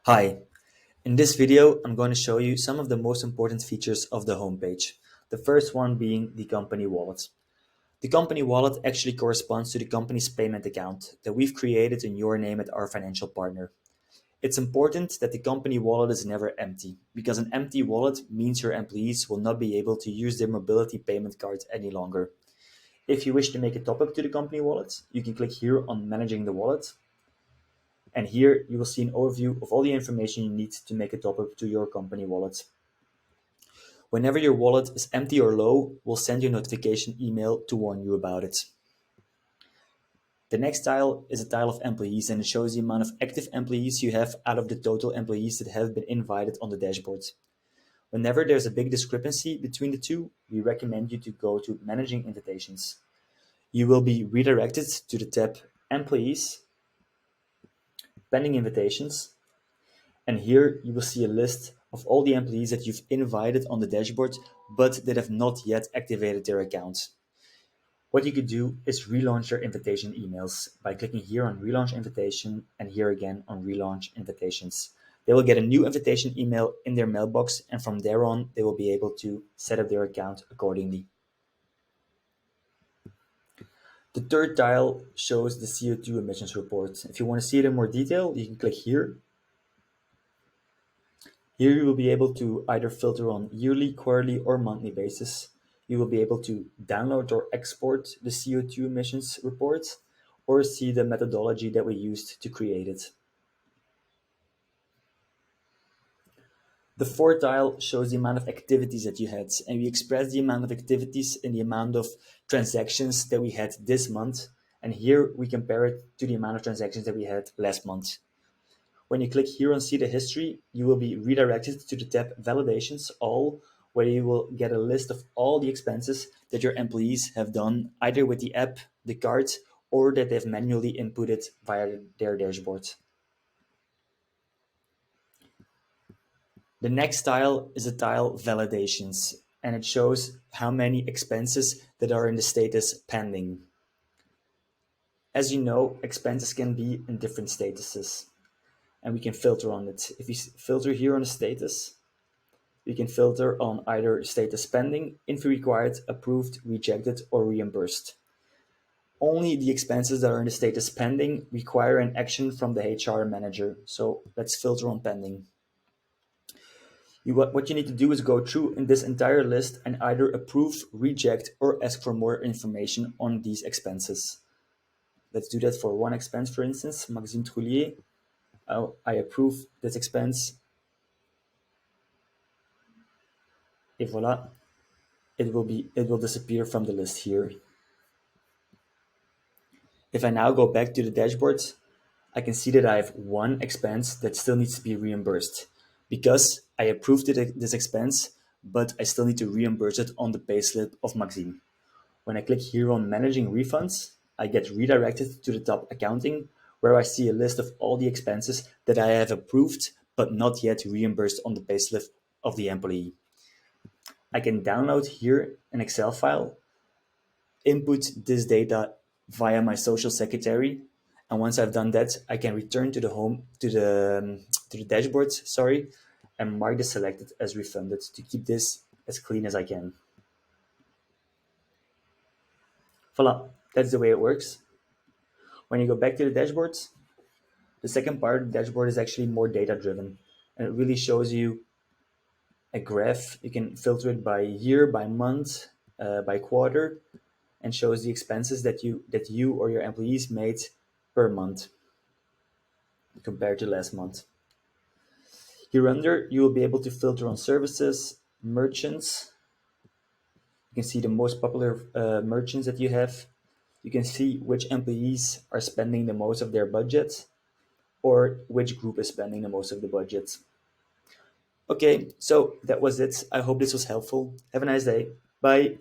Hi, in this video, I'm going to show you some of the most important features of the homepage. The first one being the company wallet. The company wallet actually corresponds to the company's payment account that we've created in your name at our financial partner. It's important that the company wallet is never empty, because an empty wallet means your employees will not be able to use their mobility payment cards any longer. If you wish to make a top-up to the company wallet, you can click here on Managing the Wallet. And here you will see an overview of all the information you need to make a top-up to your company wallet. Whenever your wallet is empty or low, we'll send you a notification email to warn you about it. The next tile is a tile of employees, and it shows the amount of active employees you have out of the total employees that have been invited on the dashboard. Whenever there's a big discrepancy between the two, we recommend you to go to Managing Invitations. You will be redirected to the tab Employees, Pending Invitations, and here you will see a list of all the employees that you've invited on the dashboard, but that have not yet activated their account. What you could do is relaunch your invitation emails by clicking here on Relaunch Invitation and here again on Relaunch Invitations. They will get a new invitation email in their mailbox, and from there on, they will be able to set up their account accordingly. The third tile shows the CO2 emissions report. If you want to see it in more detail, you can click here. Here you will be able to either filter on yearly, quarterly, or monthly basis. You will be able to download or export the CO2 emissions report or see the methodology that we used to create it. The fourth tile shows the amount of activities that you had, and we express the amount of activities in the amount of transactions that we had this month, and here we compare it to the amount of transactions that we had last month. When you click here on See the History, you will be redirected to the tab Validations All, where you will get a list of all the expenses that your employees have done, either with the app, the card, or that they've manually inputted via their dashboard. The next tile is a tile Validations, and it shows how many expenses that are in the status pending. As you know, expenses can be in different statuses, and we can filter on it. If you filter here on the status, we can filter on either status pending, info required, approved, rejected, or reimbursed. Only the expenses that are in the status pending require an action from the HR manager. So let's filter on pending. What you need to do is go through in this entire list and either approve, reject, or ask for more information on these expenses. Let's do that for one expense, for instance, Maxime Troulier. I approve this expense. Et voilà. It will disappear from the list here. If I now go back to the dashboard, I can see that I have one expense that still needs to be reimbursed because I approved this expense, but I still need to reimburse it on the payslip of Maxime. When I click here on Managing Refunds, I get redirected to the top Accounting, where I see a list of all the expenses that I have approved but not yet reimbursed on the payslip of the employee. I can download here an Excel file, input this data via my social secretary, and once I've done that, I can return to the dashboard, and mark the selected as refunded to keep this as clean as I can. Voila, that's the way it works. When you go back to the dashboard, the second part of the dashboard is actually more data driven, and it really shows you a graph. You can filter it by year, by month, by quarter, and shows the expenses that you or your employees made per month compared to last month. Here under, you will be able to filter on services, merchants. You can see the most popular merchants that you have. You can see which employees are spending the most of their budget or which group is spending the most of the budget. Okay, so that was it. I hope this was helpful. Have a nice day. Bye.